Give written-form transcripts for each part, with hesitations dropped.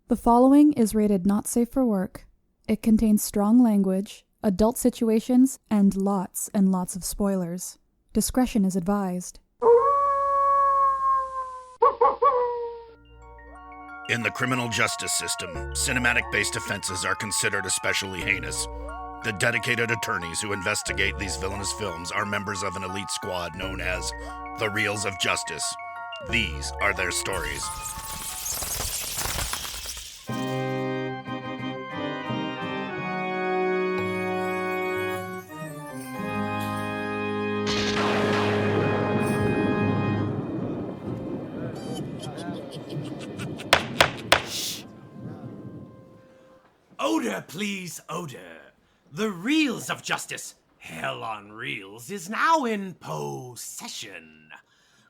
The following is rated not safe for work. It contains strong language, adult situations, and lots of spoilers. Discretion is advised. In the criminal justice system, cinematic-based offenses are considered especially heinous. The dedicated attorneys who investigate these villainous films are members of an elite squad known as the Reels of Justice. These are their stories. Order, please, order. The Reels of Justice, Hell on Reels, is now in possession.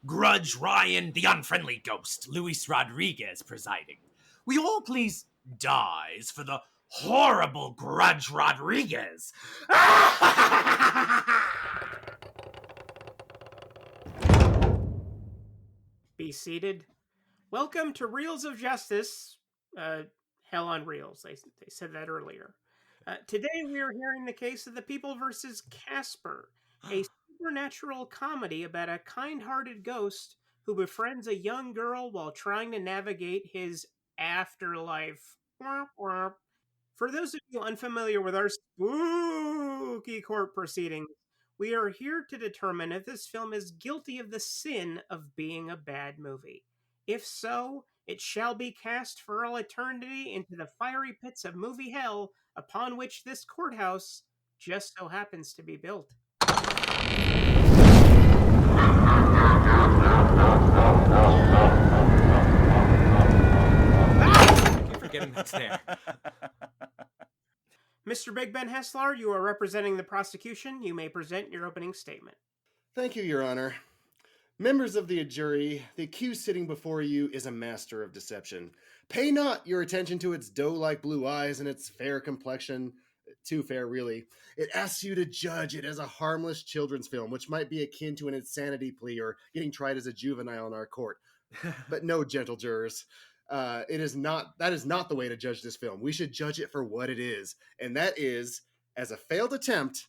Grudge Ryan, the unfriendly ghost, Luis Rodriguez presiding. We all please dies for the horrible Grudge Rodriguez. Be seated. Welcome to Reels of Justice, Hell on Reels. They said that earlier. Today we are hearing the case of The People versus Casper, a supernatural comedy about a kind-hearted ghost who befriends a young girl while trying to navigate his afterlife. For those of you unfamiliar with our spooky court proceedings, we are here to determine if this film is guilty of the sin of being a bad movie. If so, it shall be cast for all eternity into the fiery pits of movie hell upon which this courthouse just so happens to be built. Thank you for getting that there. Mr. Big Ben Haslar, you are representing the prosecution. You may present your opening statement. Thank you, Your Honor. Members of the jury, the accused sitting before you is a master of deception. Pay not your attention to its doe-like blue eyes and its fair complexion. Too fair, really. It asks you to judge it as a harmless children's film, which might be akin to an insanity plea or getting tried as a juvenile in our court. But no, gentle jurors. That is not the way to judge this film. We should judge it for what it is, and that is as a failed attempt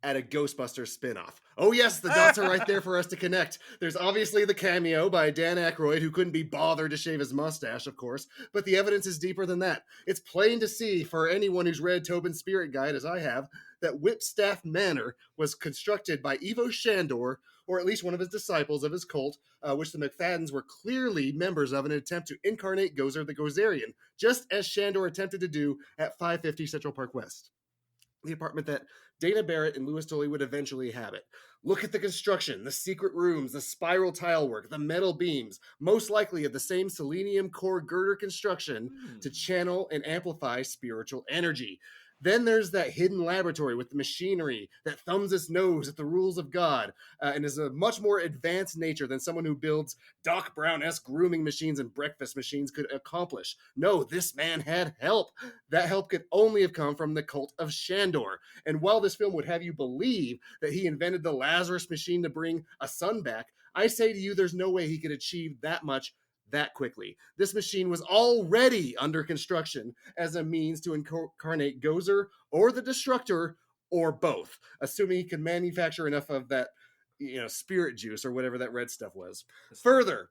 at a Ghostbusters spinoff. Oh yes, the dots are right there for us to connect. There's obviously the cameo by Dan Aykroyd, who couldn't be bothered to shave his mustache, of course, but the evidence is deeper than that. It's plain to see, for anyone who's read Tobin's Spirit Guide, as I have, that Whipstaff Manor was constructed by Ivo Shandor, or at least one of his disciples of his cult, which the McFaddens were clearly members of in an attempt to incarnate Gozer the Gozerian, just as Shandor attempted to do at 550 Central Park West, the apartment that Dana Barrett and Louis Tully would eventually inhabit. Look at the construction, the secret rooms, the spiral tile work, the metal beams, most likely of the same selenium core girder construction to channel and amplify spiritual energy. Then there's that hidden laboratory with the machinery that thumbs its nose at the rules of God and is a much more advanced nature than someone who builds Doc Brown-esque grooming machines and breakfast machines could accomplish. No, this man had help. That help could only have come from the cult of Shandor. And while this film would have you believe that he invented the Lazarus machine to bring a son back, I say to you there's no way he could achieve that much that quickly. This machine was already under construction as a means to incarnate Gozer or the Destructor or both, assuming he could manufacture enough of that, spirit juice or whatever that red stuff was. Further,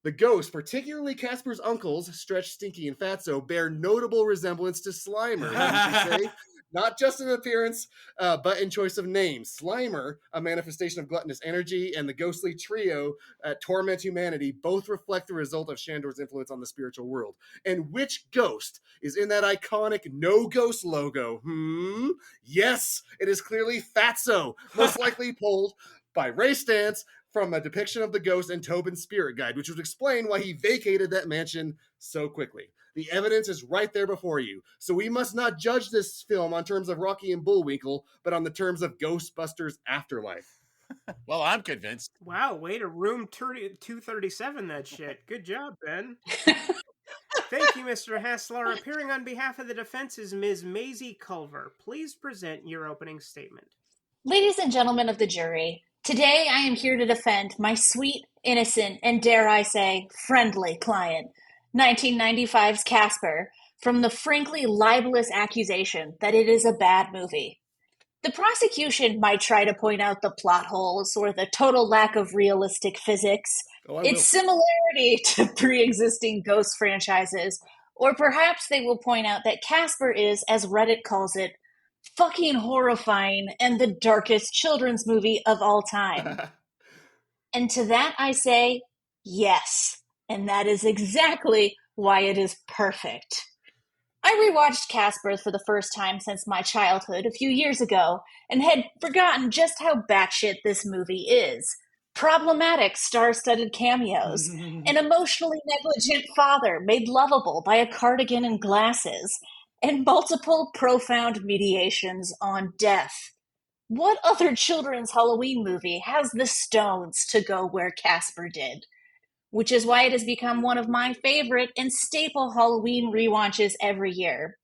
the ghosts, particularly Casper's uncles, Stretch, Stinky, and Fatso, bear notable resemblance to Slimer, wouldn't you say? Not just in appearance, but in choice of names. Slimer, a manifestation of gluttonous energy, and the ghostly trio, Torment Humanity, both reflect the result of Shandor's influence on the spiritual world. And which ghost is in that iconic No Ghost logo? Yes, it is clearly Fatso, most likely pulled by Ray Stantz from a depiction of the ghost in Tobin's Spirit Guide, which would explain why he vacated that mansion so quickly. The evidence is right there before you, so we must not judge this film on terms of Rocky and Bullwinkle, but on the terms of Ghostbusters Afterlife. Well, I'm convinced. Wow, way to room 237 that shit. Good job, Ben. Thank you, Mr. Haslar. Appearing on behalf of the defense is Ms. Maisie Culver. Please present your opening statement. Ladies and gentlemen of the jury, today I am here to defend my sweet, innocent, and dare I say, friendly client, 1995's Casper from the frankly libelous accusation that it is a bad movie. The prosecution might try to point out the plot holes or the total lack of realistic physics, its similarity to pre-existing Ghost franchises, or perhaps they will point out that Casper is, as Reddit calls it, fucking horrifying and the darkest children's movie of all time. And to that I say, yes. And that is exactly why it is perfect. I rewatched Casper for the first time since my childhood a few years ago and had forgotten just how batshit this movie is. Problematic star-studded cameos, an emotionally negligent father made lovable by a cardigan and glasses, and multiple profound mediations on death. What other children's Halloween movie has the stones to go where Casper did? Which is why it has become one of my favorite and staple Halloween rewatches every year.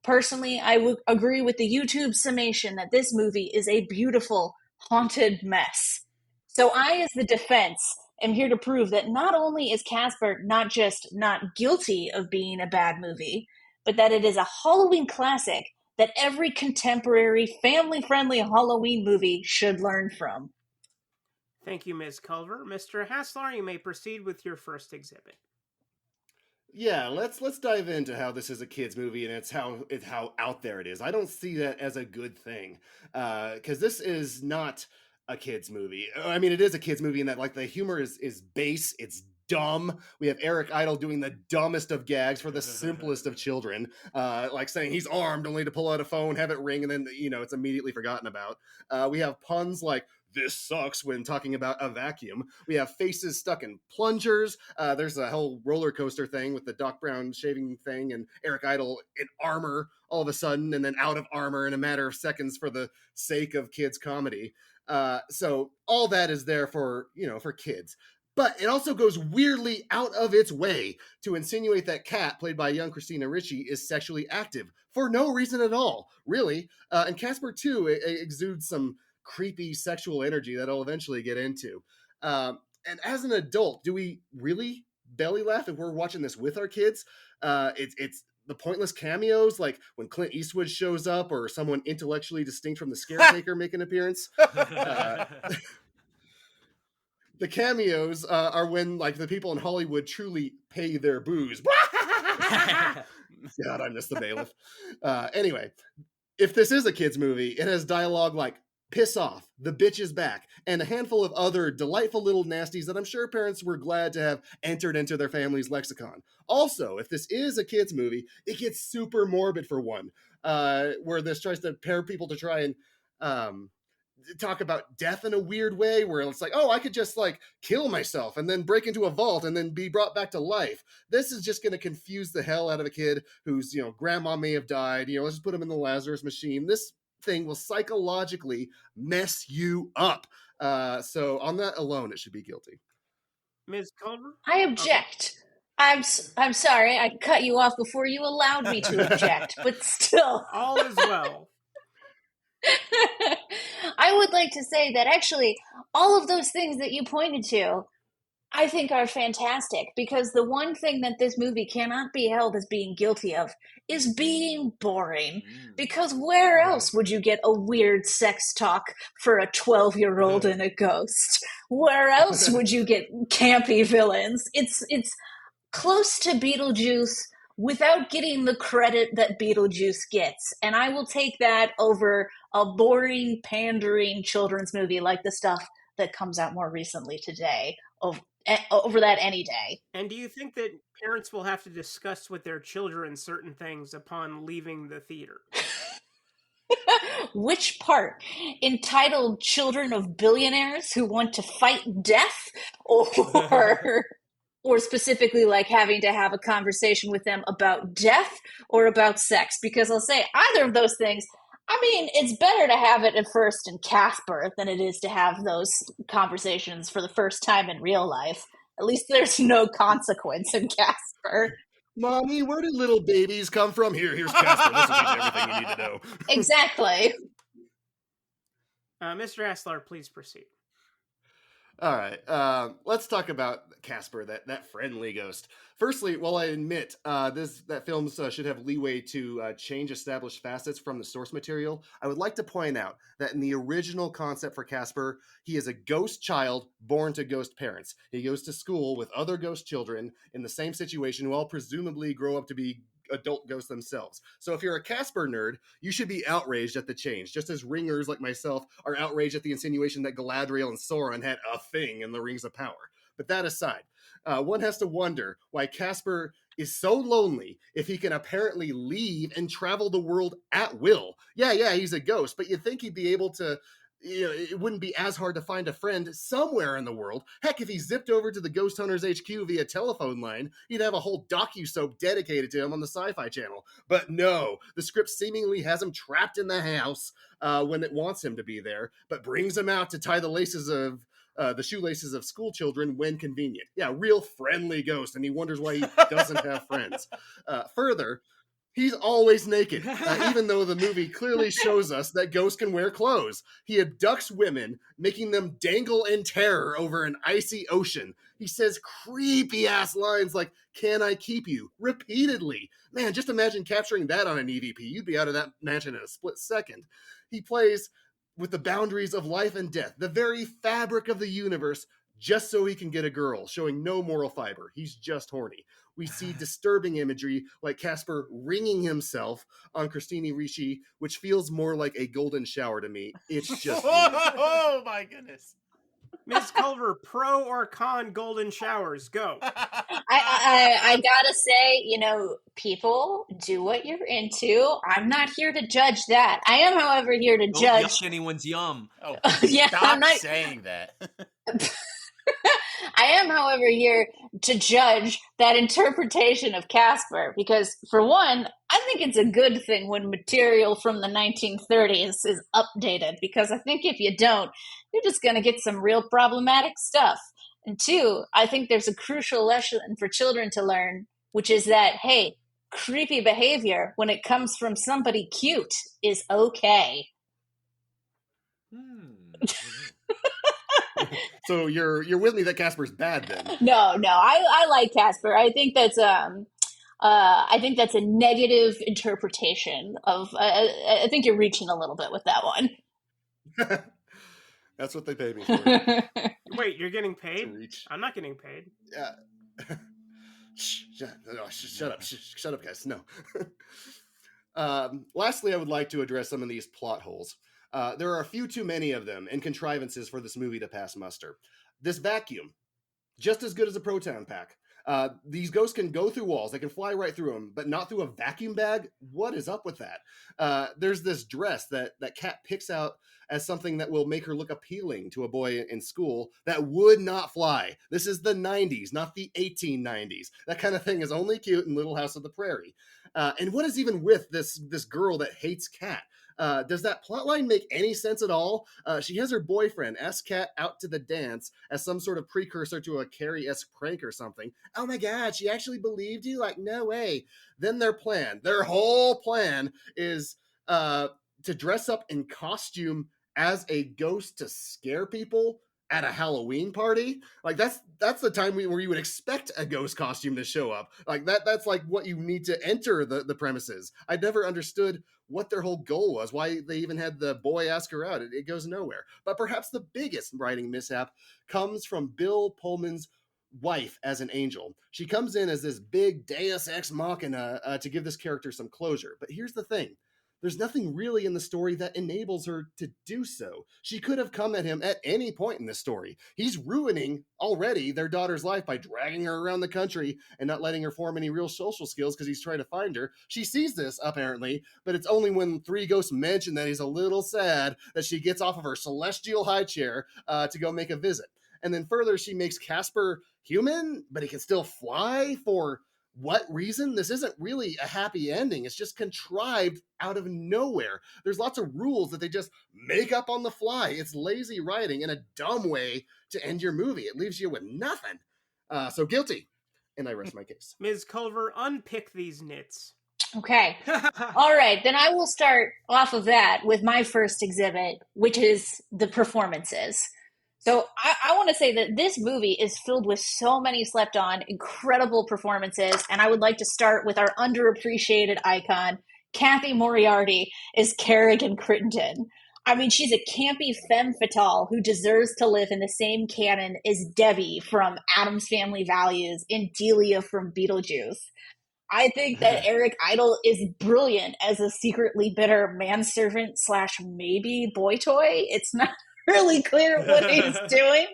Personally, I would agree with the YouTube summation that this movie is a beautiful, haunted mess. So I, as the defense, am here to prove that not only is Casper not just not guilty of being a bad movie, but that it is a Halloween classic that every contemporary, family-friendly Halloween movie should learn from. Thank you, Ms. Culver. Mr. Haslar, you may proceed with your first exhibit. Yeah, let's dive into how this is a kids movie and it's how out there it is. I don't see that as a good thing, because this is not a kids movie. I mean, it is a kids movie in that like the humor is base, it's dumb. We have Eric Idle doing the dumbest of gags for the simplest of children, like saying he's armed only to pull out a phone, have it ring, and then it's immediately forgotten about. We have puns like "this sucks" when talking about a vacuum. We have faces stuck in plungers. There's a whole roller coaster thing with the Doc Brown shaving thing and Eric Idle in armor all of a sudden and then out of armor in a matter of seconds for the sake of kids comedy. So all that is there for kids. But it also goes weirdly out of its way to insinuate that Kat, played by young Christina Ricci, is sexually active for no reason at all, really. And Casper, too, exudes some creepy sexual energy that I'll eventually get into. And as an adult, do we really belly laugh if we're watching this with our kids? It's the pointless cameos, like when Clint Eastwood shows up or someone intellectually distinct from the Scaretaker make an appearance. The cameos are when like the people in Hollywood truly pay their booze. God, I miss the bailiff. Anyway, if this is a kid's movie, it has dialogue like "piss off," "the bitch is back," and a handful of other delightful little nasties that I'm sure parents were glad to have entered into their family's lexicon. Also, if this is a kid's movie, it gets super morbid for one, where this tries to pair people to try and talk about death in a weird way where it's like, oh, I could just like kill myself and then break into a vault and then be brought back to life. This is just going to confuse the hell out of a kid whose, grandma may have died. Let's just put him in the Lazarus machine. This thing will psychologically mess you up. So on that alone, it should be guilty. Ms. Culver? I object. I'm sorry, I cut you off before you allowed me to object, but still. All is well. I would like to say that actually all of those things that you pointed to, I think are fantastic, because the one thing that this movie cannot be held as being guilty of is being boring. Because where else would you get a weird sex talk for a 12-year-old and a ghost? Where else would you get campy villains? It's close to Beetlejuice without getting the credit that Beetlejuice gets. And I will take that over a boring, pandering children's movie like the stuff that comes out more recently today. Over that any day. And do you think that parents will have to discuss with their children certain things upon leaving the theater? Which part? Entitled Children of Billionaires Who Want to Fight Death? Or specifically like having to have a conversation with them about death or about sex? Because I'll say either of those things, I mean, it's better to have it at first in Casper than it is to have those conversations for the first time in real life. At least there's no consequence in Casper. Mommy, where did little babies come from? Here's Casper. This will teach you everything you need to know. Exactly. Mr. Haslar, please proceed. All right, let's talk about Casper, that friendly ghost. Firstly, while I admit that films should have leeway to change established facets from the source material, I would like to point out that in the original concept for Casper, he is a ghost child born to ghost parents. He goes to school with other ghost children in the same situation who all presumably grow up to be adult ghosts themselves. So if you're a Casper nerd, you should be outraged at the change, just as ringers like myself are outraged at the insinuation that Galadriel and Sauron had a thing in the Rings of Power. But that aside, one has to wonder why Casper is so lonely if he can apparently leave and travel the world at will. Yeah, he's a ghost, but you'd think he'd be able to, it wouldn't be as hard to find a friend somewhere in the world. Heck, if he zipped over to the Ghost Hunters HQ via telephone line, he'd have a whole docu-soap dedicated to him on the Sci-Fi Channel. But no, the script seemingly has him trapped in the house when it wants him to be there, but brings him out to tie the shoelaces of school children when convenient. Yeah, real friendly ghost, and he wonders why he doesn't have friends. Further, he's always naked, even though the movie clearly shows us that ghosts can wear clothes. He abducts women, making them dangle in terror over an icy ocean. He says creepy-ass lines like, "Can I keep you?" repeatedly. Man, just imagine capturing that on an EVP. You'd be out of that mansion in a split second. He plays with the boundaries of life and death, the very fabric of the universe, just so he can get a girl, showing no moral fiber. He's just horny. We see disturbing imagery like Casper wringing himself on Christine Ricci, which feels more like a golden shower to me. It's just... Oh my goodness. Ms. Culver, pro or con golden showers? Go. I gotta say, people do what you're into. I'm not here to judge that. I am, however, here to Don't judge. yuck anyone's yum. Oh, Yeah, stop I'm not saying that. I am, however, here to judge that interpretation of Casper because, for one, I think it's a good thing when material from the 1930s is updated because I think if you don't, you're just going to get some real problematic stuff. And two, I think there's a crucial lesson for children to learn, which is that, hey, creepy behavior when it comes from somebody cute is okay. So you're with me that Casper's bad then? No, I like Casper. I think that's a negative interpretation of. I think you're reaching a little bit with that one. That's what they pay me for. Wait, you're getting paid? Reach. I'm not getting paid. Yeah. Shut up, guys. No. Lastly, I would like to address some of these plot holes. There are a few too many of them and contrivances for this movie to pass muster. This vacuum, just as good as a proton pack. These ghosts can go through walls. They can fly right through them, but not through a vacuum bag. What is up with that? There's this dress that Kat picks out as something that will make her look appealing to a boy in school that would not fly. This is the 90s, not the 1890s. That kind of thing is only cute in Little House of the Prairie. And what is even with this girl that hates Kat? Does that plotline make any sense at all? She has her boyfriend, S-Cat, out to the dance as some sort of precursor to a Carrie-esque prank or something. Oh my god, she actually believed you? Like, no way. Then their whole plan is to dress up in costume as a ghost to scare people at a Halloween party. Like that's the time where you would expect a ghost costume to show up. Like that's like what you need to enter the premises. I never understood what their whole goal was, why they even had the boy ask her out. It goes nowhere. But perhaps the biggest writing mishap comes from Bill Pullman's wife as an angel. She comes in as this big deus ex machina to give this character some closure. But here's the thing. There's nothing really in the story that enables her to do so. She could have come at him at any point in this story. He's ruining already their daughter's life by dragging her around the country and not letting her form any real social skills because he's trying to find her. She sees this, apparently, but it's only when three ghosts mention that he's a little sad that she gets off of her celestial high chair to go make a visit. And then further, she makes Casper human, but he can still fly for... what reason? This isn't really a happy ending. It's just contrived out of nowhere. There's lots of rules that they just make up on the fly. It's lazy writing in a dumb way to end your movie. It leaves you with nothing. So guilty. And I rest my case. Ms. Culver, unpick these nits. Okay. All right. Then I will start off of that with my first exhibit, which is the performances. So I want to say that this movie is filled with so many slept on, incredible performances. And I would like to start with our underappreciated icon, Kathy Moriarty, as Kerrigan Crittenden. I mean, she's a campy femme fatale who deserves to live in the same canon as Debbie from Addams Family Values and Delia from Beetlejuice. I think that Eric Idle is brilliant as a secretly bitter manservant / maybe boy toy. It's not really clear what he's doing.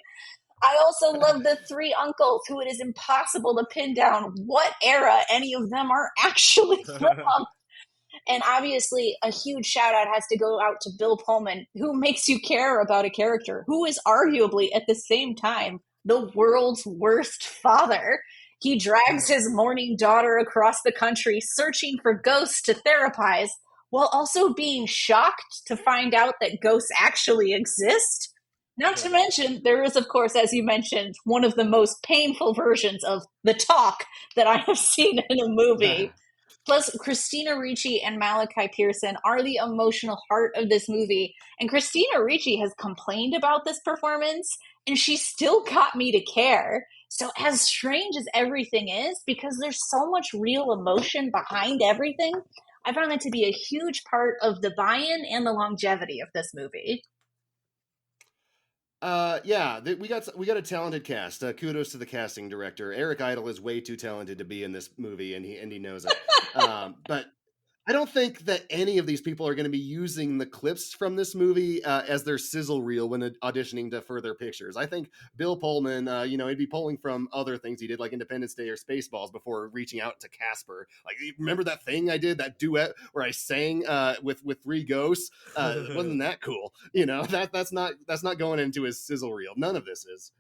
I also love the three uncles who it is impossible to pin down what era any of them are actually from. And obviously, a huge shout out has to go out to Bill Pullman, who makes you care about a character who is arguably at the same time the world's worst father. He drags his mourning daughter across the country searching for ghosts to therapize, while also being shocked to find out that ghosts actually exist. Not to mention, there is, of course, as you mentioned, one of the most painful versions of the talk that I have seen in a movie. Plus, Christina Ricci and Malachi Pearson are the emotional heart of this movie. And Christina Ricci has complained about this performance, and she still got me to care. So as strange as everything is, because there's so much real emotion behind everything, I found that to be a huge part of the buy-in and the longevity of this movie. We got a talented cast. Kudos to the casting director. Eric Idle is way too talented to be in this movie, and he knows it. But I don't think that any of these people are going to be using the clips from this movie as their sizzle reel when auditioning to further pictures. I think Bill Pullman, he'd be pulling from other things he did, like Independence Day or Spaceballs, before reaching out to Casper. Like, remember that thing I did, that duet where I sang with three ghosts? Wasn't that cool? That's not going into his sizzle reel. None of this is.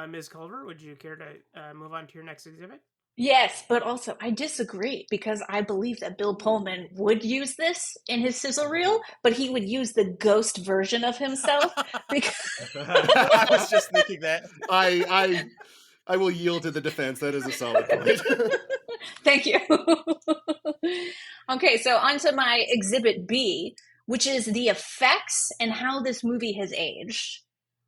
Ms. Culver, would you care to move on to your next exhibit? Yes, but also I disagree, because I believe that Bill Pullman would use this in his sizzle reel, but he would use the ghost version of himself. I was just thinking that. I will yield to the defense. That is a solid point. Thank you. Okay, so on to my exhibit B, which is the effects and how this movie has aged.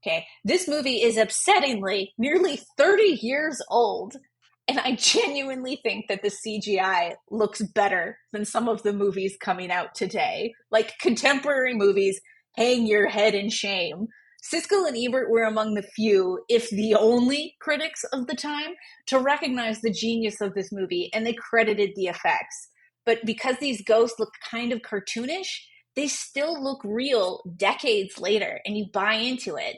Okay, this movie is upsettingly nearly 30 years old. And I genuinely think that the CGI looks better than some of the movies coming out today. Like, contemporary movies, hang your head in shame. Siskel and Ebert were among the few, if the only, critics of the time to recognize the genius of this movie, and they credited the effects. But because these ghosts look kind of cartoonish, they still look real decades later, and you buy into it.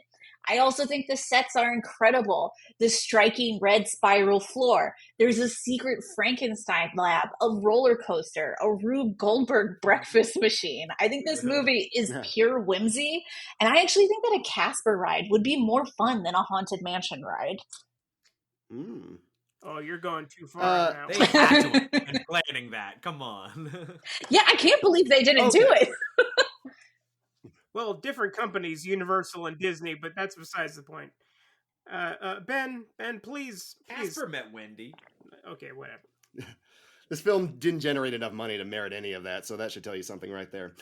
I also think the sets are incredible. The striking red spiral floor. There's a secret Frankenstein lab, a roller coaster, a Rube Goldberg breakfast machine. I think this movie is pure whimsy. And I actually think that a Casper ride would be more fun than a Haunted Mansion ride. Mm. Oh, you're going too far now. They had to have been planning that. Come on. Yeah, I can't believe they didn't do it. Well, different companies, Universal and Disney, but that's besides the point. Ben, please. Casper met Wendy. Okay, whatever. This film didn't generate enough money to merit any of that, so that should tell you something right there.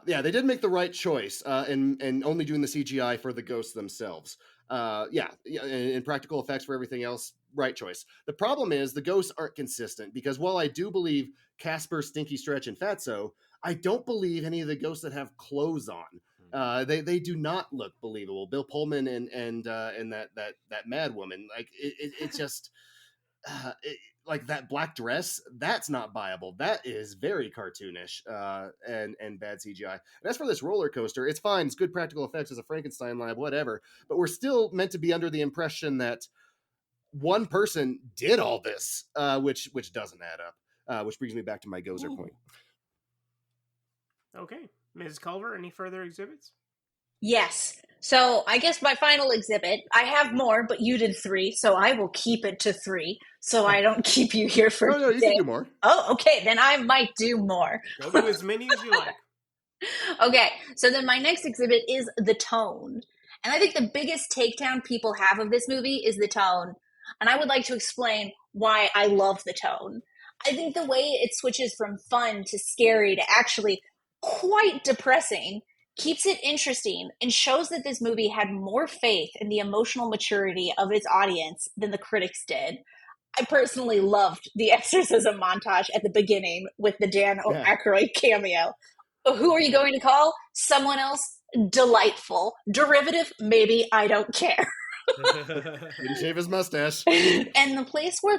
They did make the right choice in only doing the CGI for the ghosts themselves. And practical effects for everything else, right choice. The problem is the ghosts aren't consistent, because while I do believe Casper, Stinky Stretch, and Fatso, I don't believe any of the ghosts that have clothes on. They do not look believable. Bill Pullman and that mad woman, like it's just like that black dress. That's not viable. That is very cartoonish and bad CGI. And as for this roller coaster, it's fine. It's good practical effects as a Frankenstein lab, whatever. But we're still meant to be under the impression that one person did all this, which doesn't add up. Which brings me back to my Gozer point. Okay. Ms. Culver, any further exhibits? Yes. So I guess my final exhibit, I have more, but you did 3, so I will keep it to 3, so I don't keep you here for No, you can do more. Oh, okay. Then I might do more. Go do as many as you like. Okay. So then my next exhibit is the tone. And I think the biggest takedown people have of this movie is the tone. And I would like to explain why I love the tone. I think the way it switches from fun to scary to actually quite depressing keeps it interesting, and shows that this movie had more faith in the emotional maturity of its audience than the critics did. I personally loved the exorcism montage at the beginning with the Dan Aykroyd cameo. Who are you going to call? Someone else? Delightful. Derivative? Maybe. I don't care. Didn't shave his mustache. And the place where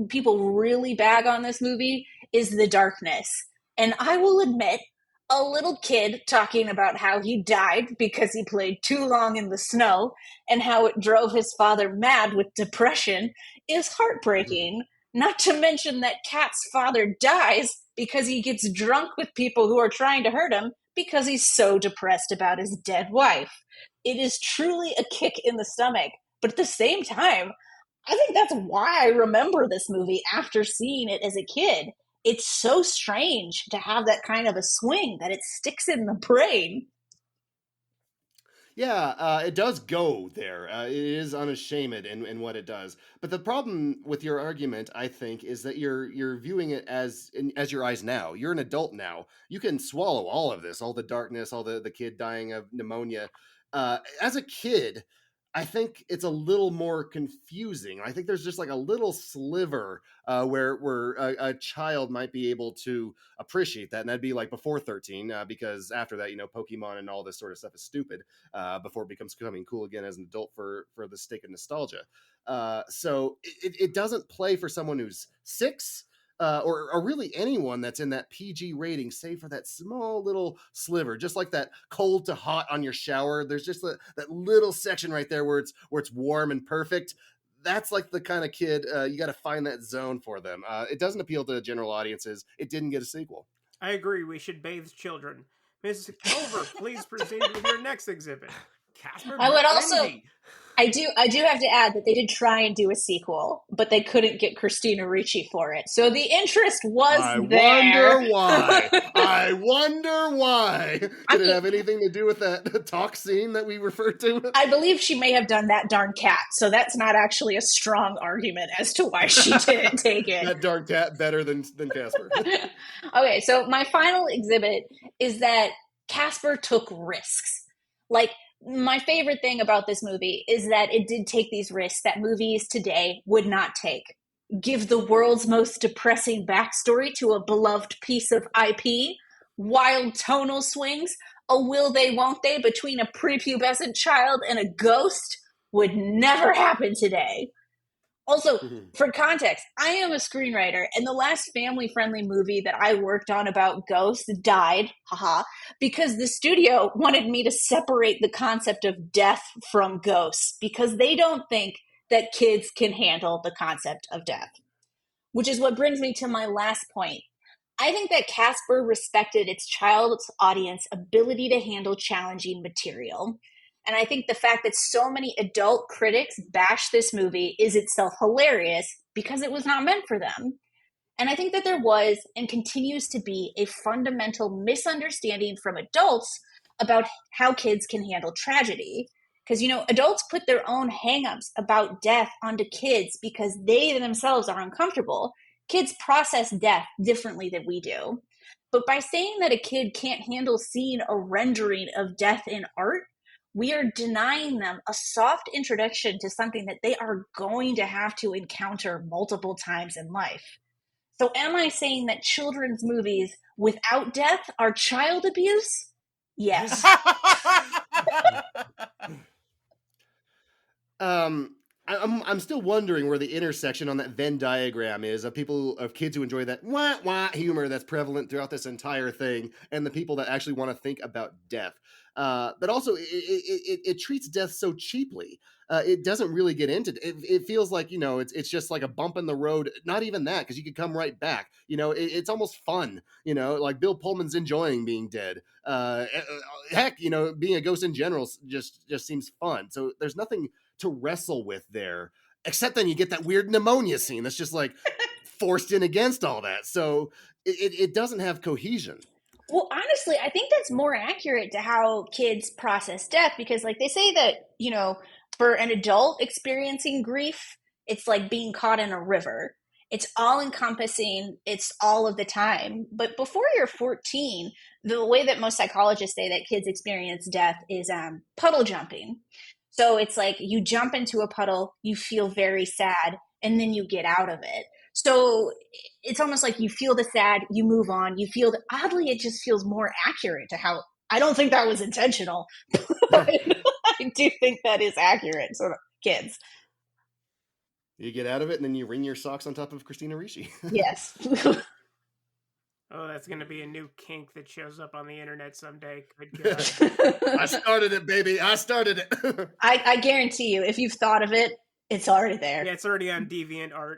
people really bag on this movie is the darkness. And I will admit, a little kid talking about how he died because he played too long in the snow and how it drove his father mad with depression is heartbreaking. Not to mention that Kat's father dies because he gets drunk with people who are trying to hurt him because he's so depressed about his dead wife. It is truly a kick in the stomach, but at the same time, I think that's why I remember this movie after seeing it as a kid. It's so strange to have that kind of a swing that it sticks in the brain. Yeah, it does go there. It is unashamed in what it does. But the problem with your argument, I think, is that you're viewing it as your eyes now. You're an adult now. You can swallow all of this, all the darkness, all the kid dying of pneumonia. As a kid, I think it's a little more confusing. I think there's just like a little sliver where a child might be able to appreciate that. And that'd be like before 13, because after that, Pokemon and all this sort of stuff is stupid before it becomes becoming cool again as an adult for the sake of nostalgia. So it doesn't play for someone who's 6. Or really anyone that's in that PG rating, save for that small little sliver, just like that cold to hot on your shower. There's just that little section right there where it's warm and perfect. That's like the kind of kid you got to find that zone for them. It doesn't appeal to general audiences. It didn't get a sequel. I agree. We should bathe children. Mrs. Culver, please proceed with your next exhibit. Casper, I would also. Lindy. I do have to add that they did try and do a sequel, but they couldn't get Christina Ricci for it. So the interest was there. I wonder why. Did it have anything to do with that talk scene that we referred to? I believe she may have done that darn cat, so that's not actually a strong argument as to why she didn't take it. That darn cat better than Casper. Okay, so my final exhibit is that Casper took risks. My favorite thing about this movie is that it did take these risks that movies today would not take. Give the world's most depressing backstory to a beloved piece of IP, wild tonal swings, a will they won't they between a prepubescent child and a ghost would never happen today. Also, for context, I am a screenwriter, and the last family-friendly movie that I worked on about ghosts died, because the studio wanted me to separate the concept of death from ghosts, because they don't think that kids can handle the concept of death. Which is what brings me to my last point. I think that Casper respected its child's audience ability to handle challenging material. And I think the fact that so many adult critics bash this movie is itself hilarious because it was not meant for them. And I think that there was and continues to be a fundamental misunderstanding from adults about how kids can handle tragedy. Because, adults put their own hangups about death onto kids because they themselves are uncomfortable. Kids process death differently than we do. But by saying that a kid can't handle seeing a rendering of death in art, we are denying them a soft introduction to something that they are going to have to encounter multiple times in life. So am I saying that children's movies without death are child abuse? Yes. I'm still wondering where the intersection on that Venn diagram is of kids who enjoy that wah humor that's prevalent throughout this entire thing, and the people that actually want to think about death. But also, it treats death so cheaply. It doesn't really get into it. It feels like, it's just like a bump in the road. Not even that, because you could come right back. It's almost fun. Like Bill Pullman's enjoying being dead. Heck, being a ghost in general just seems fun. So there's nothing to wrestle with there, except then you get that weird pneumonia scene that's just like forced in against all that. So it doesn't have cohesion. Well, honestly, I think that's more accurate to how kids process death, because they say that, for an adult experiencing grief, it's like being caught in a river. It's all encompassing. It's all of the time. But before you're 14, the way that most psychologists say that kids experience death is puddle jumping. So it's like you jump into a puddle, you feel very sad, and then you get out of it. So it's almost like you feel the sad, you move on, you feel oddly, it just feels more accurate to how, I don't think that was intentional, but I do think that is accurate. So kids. You get out of it, and then you wring your socks on top of Christina Ricci. Yes. Oh, that's going to be a new kink that shows up on the internet someday. Good God. I started it, baby. I started it. I guarantee you, if you've thought of it, it's already there. Yeah, it's already on DeviantArt.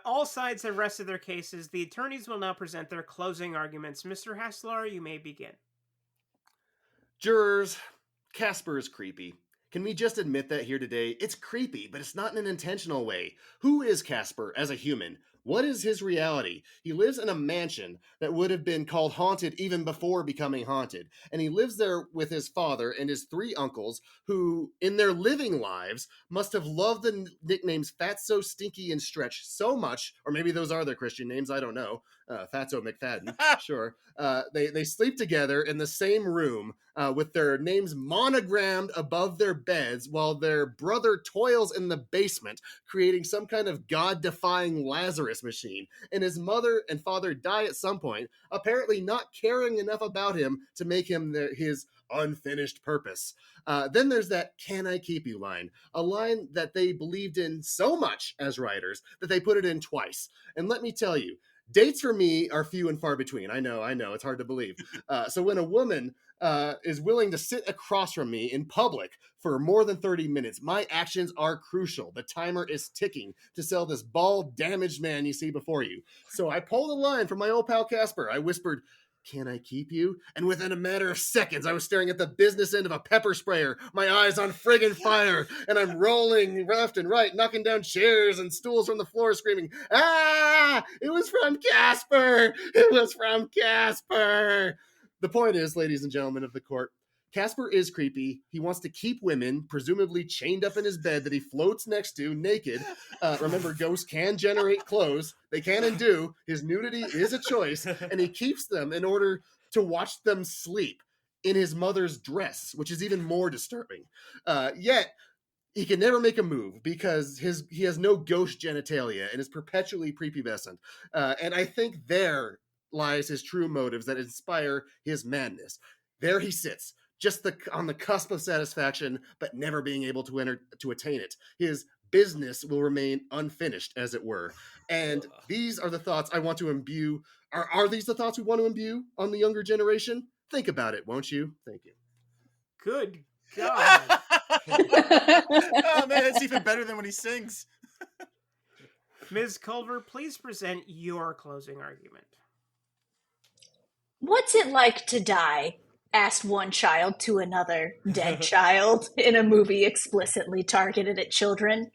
All sides have rested their cases. The attorneys will now present their closing arguments. Mr. Haslar, you may begin. Jurors, Casper is creepy. Can we just admit that here today? It's creepy, but it's not in an intentional way. Who is Casper as a human? What is his reality? He lives in a mansion that would have been called haunted even before becoming haunted. And he lives there with his father and his 3 uncles who, in their living lives, must have loved the nicknames Fatso, Stinky, and Stretch so much, or maybe those are their Christian names, I don't know. Fatso McFadden, sure. They sleep together in the same room with their names monogrammed above their beds while their brother toils in the basement creating some kind of God-defying Lazarus machine. And his mother and father die at some point, apparently not caring enough about him to make him his unfinished purpose. Then there's that "can I keep you" line, a line that they believed in so much as writers that they put it in twice. And let me tell you, dates for me are few and far between. I know, it's hard to believe. So when a woman is willing to sit across from me in public for more than 30 minutes, my actions are crucial. The timer is ticking to sell this bald, damaged man you see before you. So I pulled a line from my old pal Casper. I whispered, "Can I keep you?" And within a matter of seconds, I was staring at the business end of a pepper sprayer, my eyes on friggin' fire, and I'm rolling left and right, knocking down chairs and stools from the floor, screaming, "Ah! It was from Casper! It was from Casper!" The point is, ladies and gentlemen of the court, Casper is creepy. He wants to keep women, presumably chained up in his bed that he floats next to, naked. Remember, ghosts can generate clothes. They can and do. His nudity is a choice, and he keeps them in order to watch them sleep in his mother's dress, which is even more disturbing. Yet, he can never make a move because he has no ghost genitalia and is perpetually prepubescent. And I think there lies his true motives that inspire his madness. There he sits, just on the cusp of satisfaction, but never being able to attain it. His business will remain unfinished, as it were. And these are the thoughts I want to imbue. Are these the thoughts we want to imbue on the younger generation? Think about it, won't you? Thank you. Good God. Oh, man, it's even better than when he sings. Ms. Culver, please present your closing argument. What's it like to die? Asked one child to another dead child in a movie explicitly targeted at children.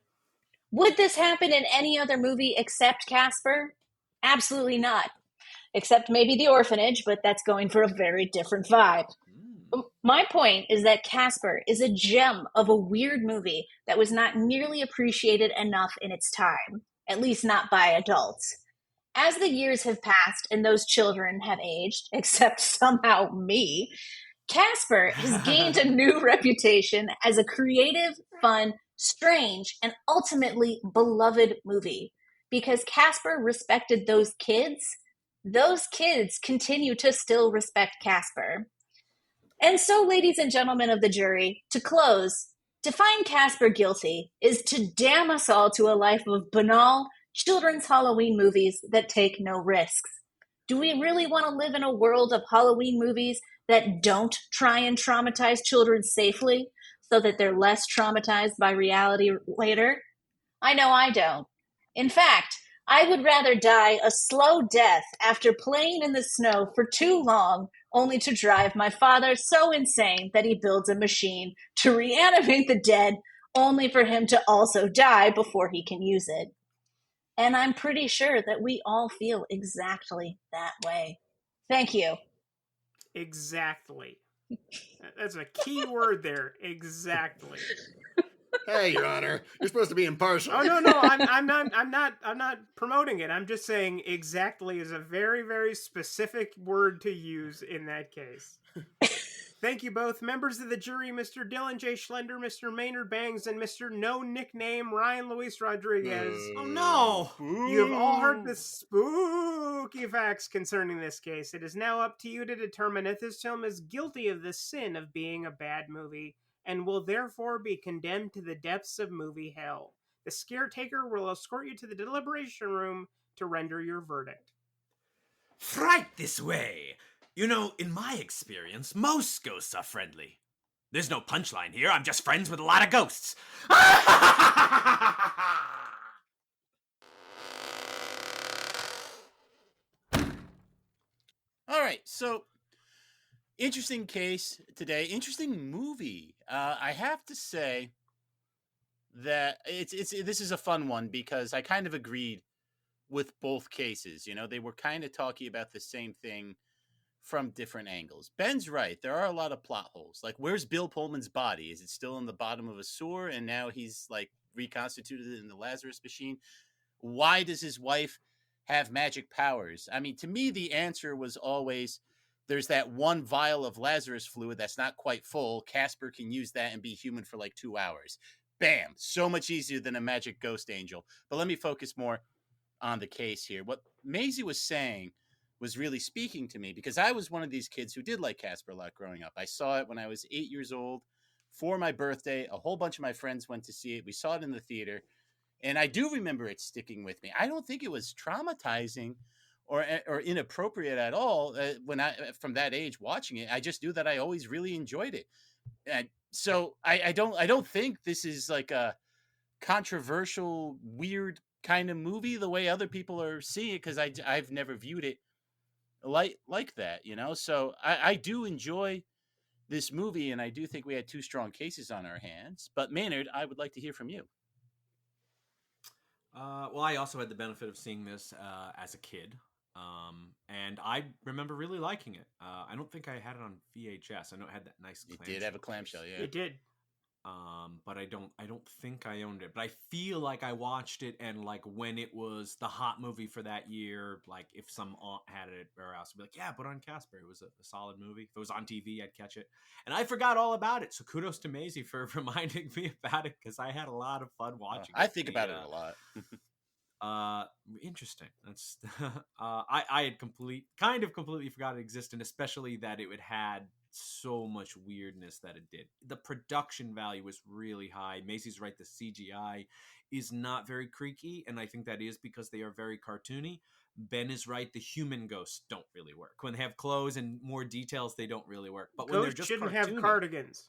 Would this happen in any other movie except Casper? Absolutely not. Except maybe The Orphanage, but that's going for a very different vibe. My point is that Casper is a gem of a weird movie that was not nearly appreciated enough in its time, at least not by adults. As the years have passed and those children have aged, except somehow me, Casper has gained a new reputation as a creative, fun, strange, and ultimately beloved movie. Because Casper respected those kids continue to still respect Casper. And so, ladies and gentlemen of the jury, to close, to find Casper guilty is to damn us all to a life of banal, children's Halloween movies that take no risks. Do we really want to live in a world of Halloween movies that don't try and traumatize children safely so that they're less traumatized by reality later? I know I don't. In fact, I would rather die a slow death after playing in the snow for too long only to drive my father so insane that he builds a machine to reanimate the dead only for him to also die before he can use it. And I'm pretty sure that we all feel exactly that way. Thank you. Exactly. That's a key word there. Exactly. Hey, Your Honor, you're supposed to be impartial. Oh no, I'm not promoting it. I'm just saying exactly is a very, very specific word to use in that case. Thank you both, members of the jury, Mr. Dylan J. Schlender, Mr. Maynard Bangs, and Mr. No Nickname Ryan Luis Rodriguez. Oh no! You have all heard the spooky facts concerning this case. It is now up to you to determine if this film is guilty of the sin of being a bad movie, and will therefore be condemned to the depths of movie hell. The caretaker will escort you to the deliberation room to render your verdict. Right this way! You know, in my experience, most ghosts are friendly. There's no punchline here, I'm just friends with a lot of ghosts. All right, so interesting case today, interesting movie. I have to say that this is a fun one because I kind of agreed with both cases. You know, they were kind of talking about the same thing from different angles. Ben's right. There are a lot of plot holes. Like, where's Bill Pullman's body? Is it still in the bottom of a sewer and now he's like reconstituted in the Lazarus machine? Why does his wife have magic powers? I mean, to me, the answer was always there's that one vial of Lazarus fluid that's not quite full. Casper can use that and be human for like 2 hours. Bam! So much easier than a magic ghost angel. But let me focus more on the case here. What Maisie was saying was really speaking to me because I was one of these kids who did like Casper a lot growing up. I saw it when I was 8 years old for my birthday. A whole bunch of my friends went to see it. We saw it in the theater, and I do remember it sticking with me. I don't think it was traumatizing or inappropriate at all when I from that age watching it. I just knew that I always really enjoyed it. And so I don't think this is like a controversial, weird kind of movie the way other people are seeing it, because I've never viewed it like that, you know. So I do enjoy this movie, and I do think we had two strong cases on our hands. But Maynard, I would like to hear from you. Well, I also had the benefit of seeing this as a kid, and I remember really liking it. I don't think I had it on VHS. I know it had that nice clamshell. It did have a clamshell, yeah. It did. But I don't think I owned it. But I feel like I watched it, and like when it was the hot movie for that year, like if some aunt had it or else, I'd be like, yeah, put on Casper. It was a solid movie. If it was on TV, I'd catch it. And I forgot all about it. So kudos to Maisie for reminding me about it, because I had a lot of fun watching it. I think about it a lot. Interesting. That's I had completely forgot it existed, and especially that it had so much weirdness that it did. The production value was really high. Maisie's right, the CGI is not very creaky, and I think that is because they are very cartoony. Ben is right, the human ghosts don't really work. When they have clothes and more details, they don't really work. But when they're just shouldn't cartoony, have cardigans.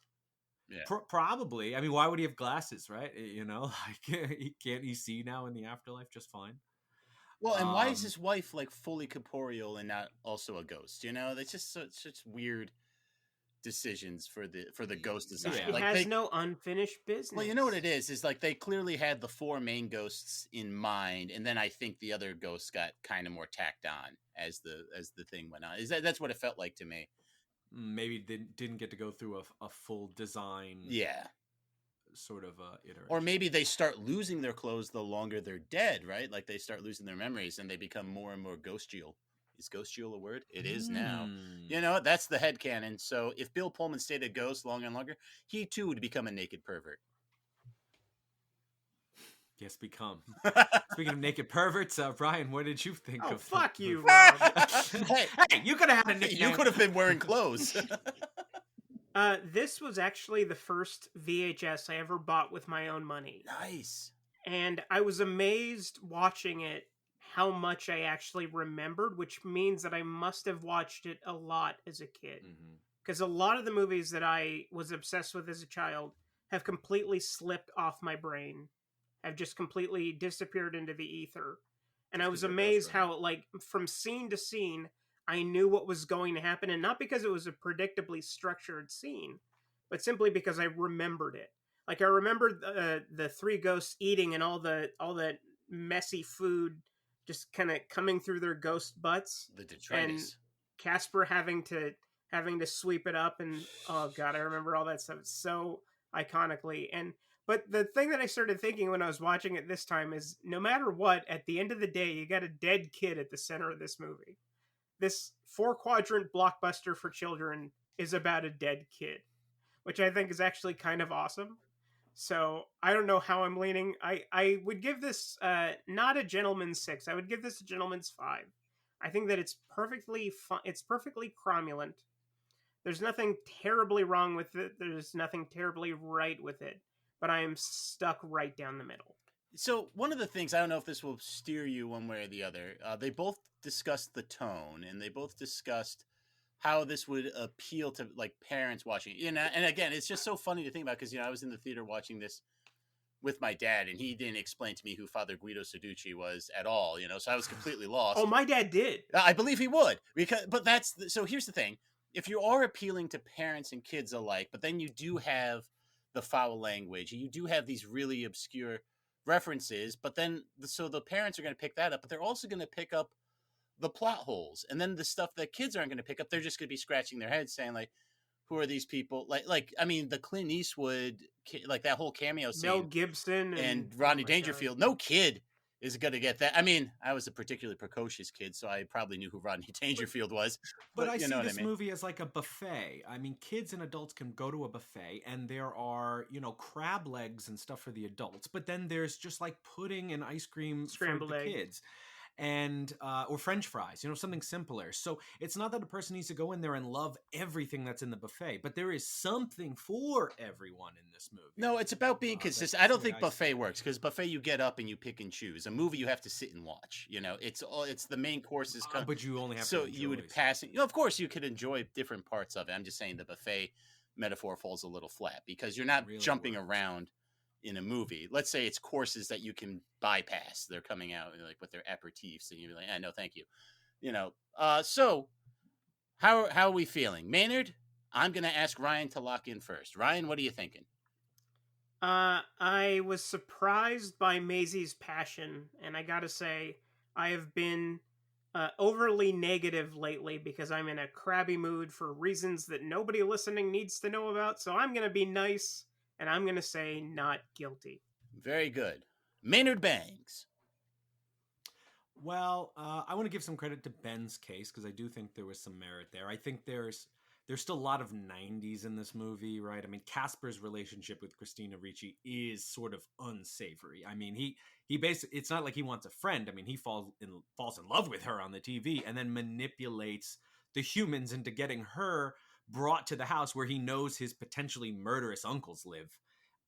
Yeah. Probably. I mean, why would he have glasses, right? You know, like, can't he see now in the afterlife just fine? Well, and why is his wife like fully corporeal and not also a ghost? You know, that's just such weird decisions for the ghost design. He like has no unfinished business. Well, you know what it is like they clearly had the four main ghosts in mind, and then I think the other ghosts got kind of more tacked on as the thing went on. That's what it felt like to me. Maybe didn't get to go through a full design. Yeah. Sort of iteration. Or maybe they start losing their clothes the longer they're dead, right? Like they start losing their memories and they become more and more ghostial. Is ghostial a word? It is now. You know, that's the headcanon. So if Bill Pullman stayed a ghost longer and longer, he too would become a naked pervert. Yes, become. Speaking of naked perverts, Brian, what did you think of? Fuck you, Rob. Hey, you could have had a nickname. You could have been wearing clothes. This was actually the first VHS I ever bought with my own money. Nice. And I was amazed watching it how much I actually remembered, which means that I must have watched it a lot as a kid. Because a lot of the movies that I was obsessed with as a child have completely slipped off my brain, have just completely disappeared into the ether. And I was amazed how, like, from scene to scene, I knew what was going to happen, and not because it was a predictably structured scene, but simply because I remembered it. Like, I remembered the three ghosts eating and all the messy food just kind of coming through their ghost butts. The detritus. And Casper having to sweep it up, and oh god, I remember all that stuff so iconically. But the thing that I started thinking when I was watching it this time is, no matter what, at the end of the day, you got a dead kid at the center of this movie. This 4-quadrant blockbuster for children is about a dead kid, which I think is actually kind of awesome. So I don't know how I'm leaning. I would give this not a gentleman's 6. I would give this a gentleman's 5. I think that it's perfectly fun. It's perfectly cromulent. There's nothing terribly wrong with it. There's nothing terribly right with it. But I am stuck right down the middle. So one of the things, I don't know if this will steer you one way or the other, they both discussed the tone, and they both discussed how this would appeal to like parents watching it. And again, it's just so funny to think about because, I was in the theater watching this with my dad, and he didn't explain to me who Father Guido Seducci was at all, so I was completely lost. Oh, my dad did. I believe he would, so here's the thing. If you are appealing to parents and kids alike, but then you do have the foul language, you do have these really obscure references, but then so the parents are going to pick that up, but they're also going to pick up the plot holes, and then the stuff that kids aren't going to pick up, they're just going to be scratching their heads saying like, who are these people? I mean, the Clint Eastwood, like that whole cameo scene, Mel Gibson and Rodney Dangerfield. No kid is going to get that. I mean, I was a particularly precocious kid, so I probably knew who Rodney Dangerfield was. But I see this movie as like a buffet. I mean, kids and adults can go to a buffet, and there are, crab legs and stuff for the adults. But then there's just like pudding and ice cream Scrambled for the egg. kids. And or French fries, something simpler. So it's not that a person needs to go in there and love everything that's in the buffet, but there is something for everyone in this movie. No, it's about being consistent. I don't think buffet works, because buffet you get up and you pick and choose. A movie you have to sit and watch. It's the main courses. But you only have so to enjoy. You would pass. Of course, you could enjoy different parts of it. I'm just saying the buffet metaphor falls a little flat because you're not jumping around in a movie. Let's say it's courses that you can bypass. They're coming out like with their aperitifs, and you're like, no, thank you. So how are we feeling? Maynard, I'm going to ask Ryan to lock in first. Ryan, what are you thinking? I was surprised by Maisie's passion, and I gotta say, I have been overly negative lately because I'm in a crabby mood for reasons that nobody listening needs to know about, so I'm going to be nice, and I'm going to say not guilty. Very good. Maynard Bangs. Well, I want to give some credit to Ben's case because I do think there was some merit there. I think there's still a lot of 90s in this movie, right? I mean, Casper's relationship with Christina Ricci is sort of unsavory. I mean, he basically, it's not like he wants a friend. I mean, he falls in love with her on the TV and then manipulates the humans into getting her brought to the house where he knows his potentially murderous uncles live.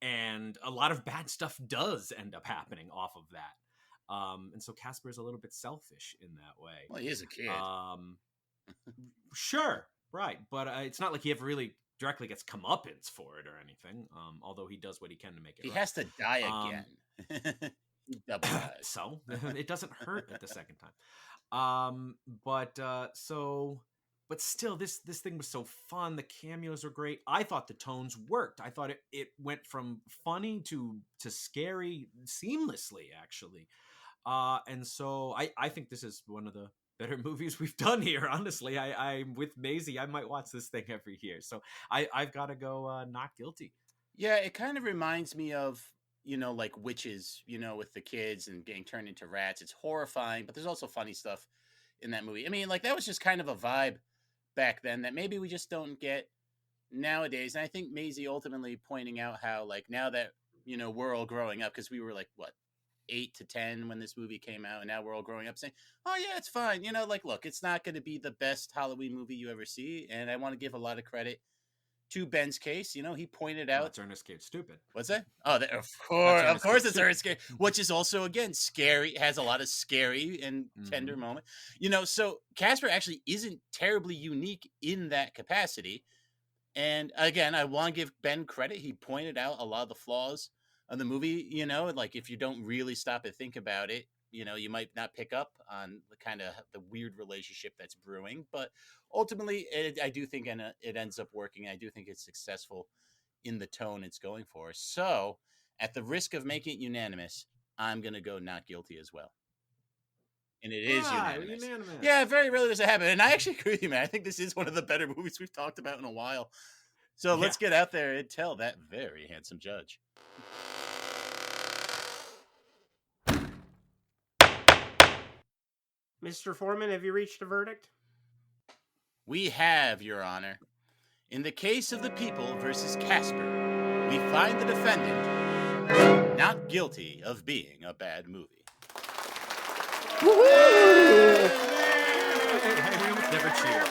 And a lot of bad stuff does end up happening off of that. And so Casper is a little bit selfish in that way. Well, he is a kid. Sure, right. But it's not like he ever really directly gets comeuppance for it or anything, although he does what he can to make it right. He has to die again. He double dies. So it doesn't hurt at the second time. But still, this thing was so fun. The cameos were great. I thought the tones worked. I thought it went from funny to scary seamlessly, actually. And so I think this is one of the better movies we've done here. Honestly, I'm with Maisie. I might watch this thing every year. So I've got to go not guilty. Yeah, it kind of reminds me of, like Witches, with the kids and getting turned into rats. It's horrifying, but there's also funny stuff in that movie. I mean, like that was just kind of a vibe back then that maybe we just don't get nowadays. And I think Maisie ultimately pointing out how, like, now that, we're all growing up, because we were like, what, 8 to 10 when this movie came out, and now we're all growing up saying, oh yeah, it's fine. Like, look, it's not going to be the best Halloween movie you ever see. And I want to give a lot of credit to Ben's case. He pointed out it's Ernest Scared Stupid. What's that? Oh, of course it's Ernest Scared, which is also, again, scary, has a lot of scary and tender moment. So Casper actually isn't terribly unique in that capacity. And again, I want to give Ben credit. He pointed out a lot of the flaws of the movie, like if you don't really stop and think about it, you might not pick up on the kind of the weird relationship that's brewing, but ultimately I do think it ends up working. I do think it's successful in the tone it's going for. So at the risk of making it unanimous, I'm going to go not guilty as well. And it is unanimous. Yeah, very rarely does it happen. And I actually agree with you, man. I think this is one of the better movies we've talked about in a while. So let's get out there and tell that very handsome judge. Mr. Foreman, have you reached a verdict? We have, Your Honor. In the case of the People versus Casper, we find the defendant not guilty of being a bad movie. Never cheer.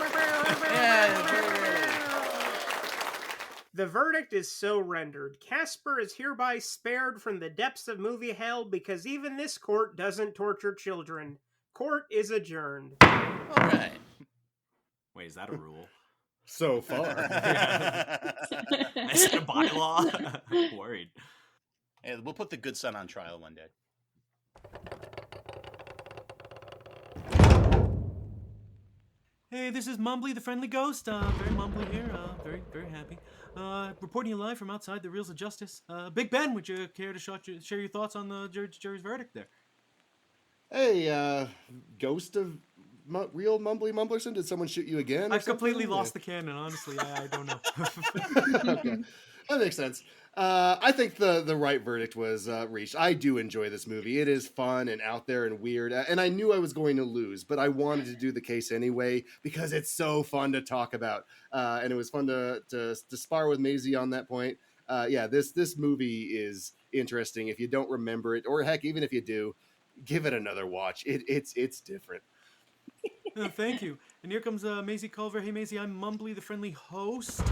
The verdict is so rendered. Casper is hereby spared from the depths of movie hell because even this court doesn't torture children. Court is adjourned. All right. Wait, is that a rule? So far. Is it a bylaw? I'm worried. Hey, we'll put the good son on trial one day. Hey, this is Mumbly, the friendly ghost. Very mumbly here. Very, very happy. Reporting you live from outside the Reels of Justice. Big Ben, would you care to share your thoughts on the jury's verdict there? Hey, ghost of real Mumbly Mumblerson, did someone shoot you again? I've completely lost the canon, honestly. I don't know. Okay. That makes sense. I think the right verdict was reached. I do enjoy this movie. It is fun and out there and weird. And I knew I was going to lose, but I wanted to do the case anyway because it's so fun to talk about. And it was fun to spar with Maisie on that point. Yeah, this movie is interesting. If you don't remember it, or heck, even if you do, give it another watch. It's different. Thank you. And here comes Maisie Culver. Hey, Maisie, I'm Mumbly, the friendly host.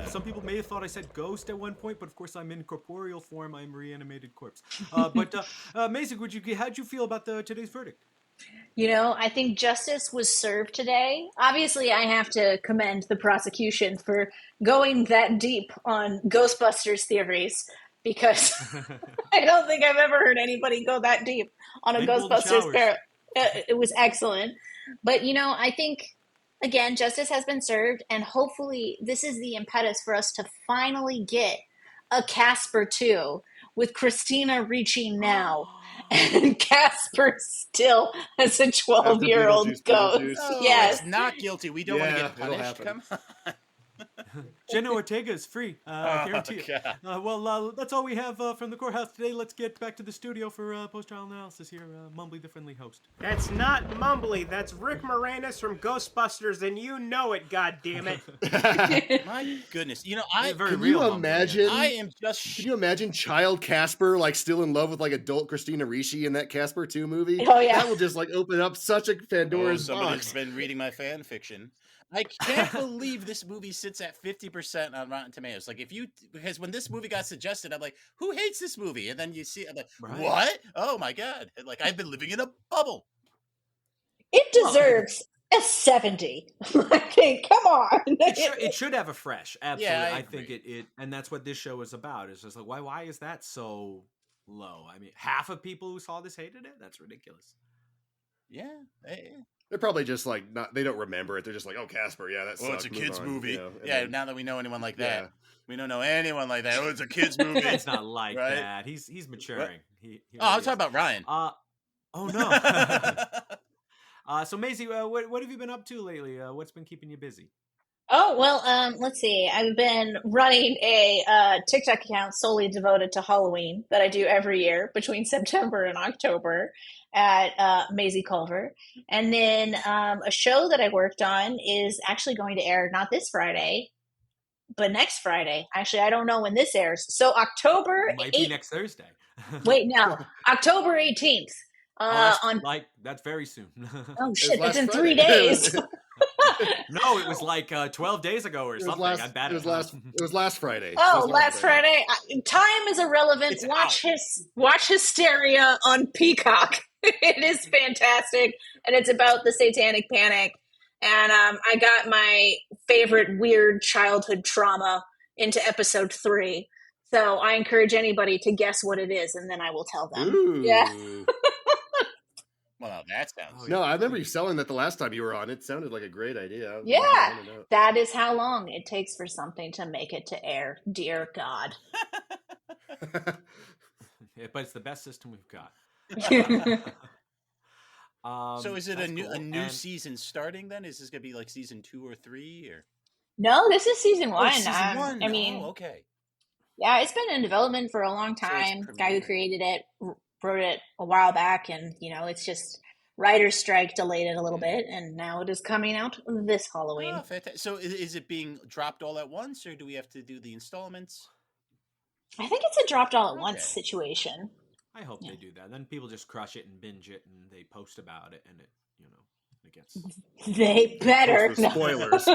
Some people may have thought I said ghost at one point, but of course I'm in corporeal form. I'm a reanimated corpse. But Maisie, how'd you feel about today's verdict? You know, I think justice was served today. Obviously, I have to commend the prosecution for going that deep on Ghostbusters theories, because I don't think I've ever heard anybody go that deep on a Ghostbusters theory. It was excellent. But, you know, I think, again, justice has been served, and hopefully this is the impetus for us to finally get a Casper 2 with Christina Ricci now and Casper still as a 12-year-old ghost. Oh, yes. It's not guilty. We don't want to get punished. Come on. Jenna Ortega is free. I guarantee it. Well, that's all we have from the courthouse today. Let's get back to the studio for post-trial analysis here. Mumbly, the friendly host. That's not Mumbly. That's Rick Moranis from Ghostbusters, and you know it, goddammit. My goodness. You know, Can you imagine? I am just... Can you imagine child Casper, like, still in love with, like, adult Christina Ricci in that Casper 2 movie? Oh, yeah. That will just, like, open up such a Pandora's Somebody's box. been reading my fan fiction. I can't believe this movie sits at 50% on Rotten Tomatoes. Like, because when this movie got suggested, I'm like, who hates this movie? And then you see, I'm like, what? Oh my God. Like, I've been living in a bubble. It deserves a 70. I think, come on. It should have a fresh. Absolutely. Yeah, I think it, and that's what this show is about. It's just like, why is that so low? I mean, half of people who saw this hated it? That's ridiculous. Yeah. They're probably just like they don't remember it. They're just like, oh, Casper, yeah, that's it's a kid's movie. You know, yeah, now that we know anyone like that, we don't know anyone like that. Oh, it's a kid's movie. It's not like that. He's maturing. I was talking about Ryan. Oh no. So Maisie, what have you been up to lately? What's been keeping you busy? Oh, well, let's see. I've been running a TikTok account solely devoted to Halloween that I do every year between September and October at Maisie Culver. And then a show that I worked on is actually going to air not this Friday, but next Friday. Actually, I don't know when this airs. So October... Might be next Thursday. Wait, no. October 18th. That's very soon. Oh, shit. It's in 3 days. No, it was like 12 days ago or something. It was last Friday. Oh, last Friday. Time is irrelevant. Watch Hysteria on Peacock. It is fantastic, and it's about the Satanic Panic. And I got my favorite weird childhood trauma into episode 3. So I encourage anybody to guess what it is, and then I will tell them. Ooh. Yeah. Well, that sounds... No, I remember you selling that the last time you were on. It sounded like a great idea. Yeah, that is how long it takes for something to make it to air. Dear God. Yeah, but it's the best system we've got. So is it a new season starting then? Is this going to be like season 2 or 3? Or? No, this is season 1. Season 1. I mean, okay. Yeah, it's been in development for a long time. The guy who created it wrote it a while back, and it's just writer's strike delayed it a little bit, and now it is coming out this Halloween. Oh, fantastic. So is it being dropped all at once, or do we have to do the installments? I think it's a dropped all at once situation. I hope they do that. Then people just crush it and binge it, and they post about it, and it gets. They better. Spoilers.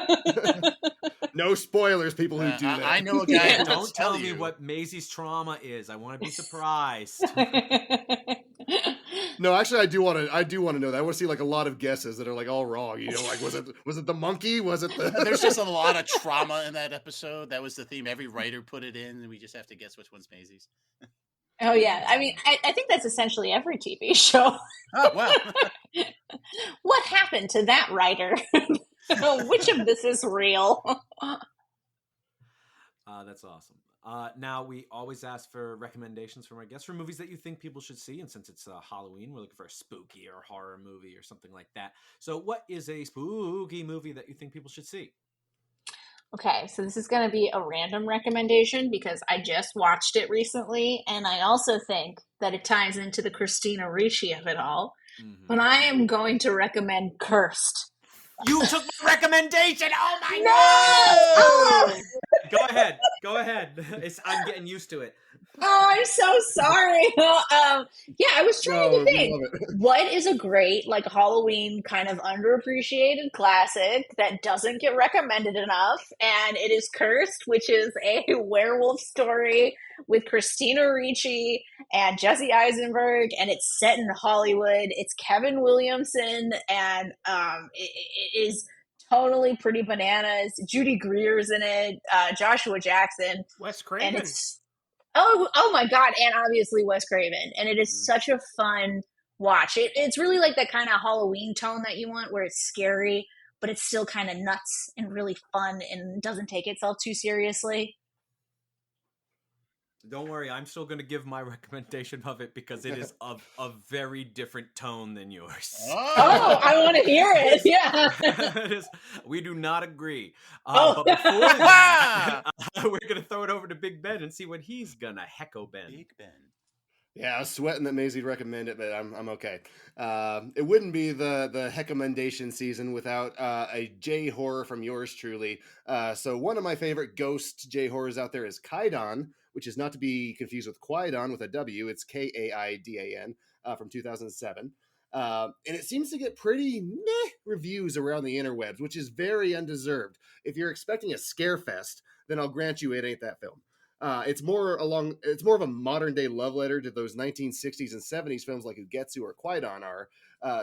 No spoilers, people who do that. I know a guy. who Don't will tell me what Maisie's trauma is. I want to be surprised. No, actually, I do want to know that. I want to see like a lot of guesses that are like all wrong. Like was it the monkey? Was it the? There's just a lot of trauma in that episode. That was the theme. Every writer put it in, and we just have to guess which one's Maisie's. Oh yeah, I mean, I think that's essentially every TV show. Oh wow. What happened to that writer? Which of this is real? That's awesome. Now, we always ask for recommendations from our guests for movies that you think people should see. And since it's Halloween, we're looking for a spooky or horror movie or something like that. So what is a spooky movie that you think people should see? Okay, so this is going to be a random recommendation because I just watched it recently. And I also think that it ties into the Christina Ricci of it all. Mm-hmm. But I am going to recommend Cursed. You took my recommendation. Oh my God! Go ahead. I'm getting used to it. Oh, I'm so sorry. I was trying to think what is a great like Halloween kind of underappreciated classic that doesn't get recommended enough, and it is Cursed, which is a werewolf story with Christina Ricci and Jesse Eisenberg, and it's set in Hollywood. It's Kevin Williamson, and it is totally pretty bananas. Judy Greer's in it, Joshua Jackson, Wes Craven, and it's oh my God, and obviously Wes Craven, and it is such a fun watch. It's really like that kind of Halloween tone that you want, where it's scary, but it's still kind of nuts and really fun, and doesn't take itself too seriously. Don't worry, I'm still going to give my recommendation of it because it is of a very different tone than yours. Oh, I want to hear it. Yeah. We do not agree. But before that, we're going to throw it over to Big Ben and see what he's going to heckle Ben. Big Ben. Yeah, I was sweating that Maisie recommended it, but I'm okay. It wouldn't be the heckamentation season without a J-horror from yours truly. So one of my favorite ghost J-horrors out there is Kaidan, which is not to be confused with Quaidan with a W. It's Kaidan from 2007. And it seems to get pretty meh reviews around the interwebs, which is very undeserved. If you're expecting a scare fest, then I'll grant you it ain't that film. It's more of a modern day love letter to those 1960s and 70s films like Ugetsu or Quaidan are.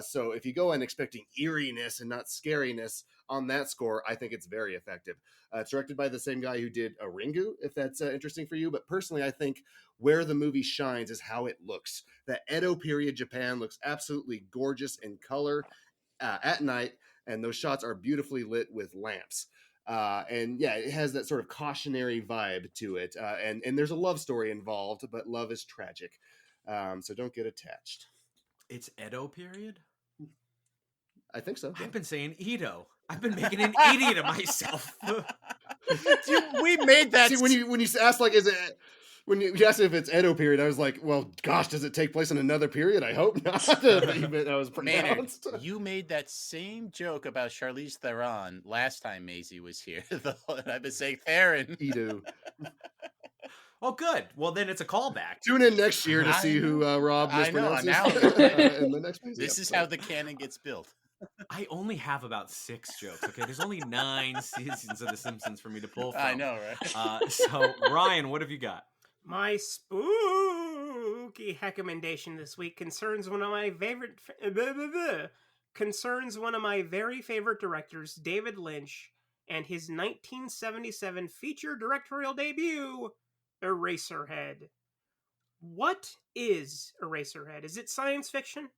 So if you go in expecting eeriness and not scariness on that score, I think it's very effective. It's directed by the same guy who did Ringu, if that's interesting for you. But personally, I think where the movie shines is how it looks. The Edo period Japan looks absolutely gorgeous in color at night, and those shots are beautifully lit with lamps. And yeah, it has that sort of cautionary vibe to it. And there's a love story involved, but love is tragic. So don't get attached. It's Edo period? I think so. Yeah. I've been saying Edo. I've been making an idiot of myself. We made that. See, when you asked like, is it... When you asked if it's Edo period, I was like, well, gosh, does it take place in another period? I hope not. Even I was pronounced. Maynard, you made that same joke about Charlize Theron last time Maisie was here. I've been saying Theron. Edo. Oh, good. Well, then it's a callback. Tune in next year to see who Rob mispronounces in the next Maisie This episode. is how the canon gets built. I only have about 6 jokes, okay? There's only 9 seasons of The Simpsons for me to pull from. I know, right? So, Ryan, what have you got? My spooky recommendation this week concerns one of my very favorite directors, David Lynch, and his 1977 feature directorial debut, Eraserhead. What is Eraserhead? Is it science fiction?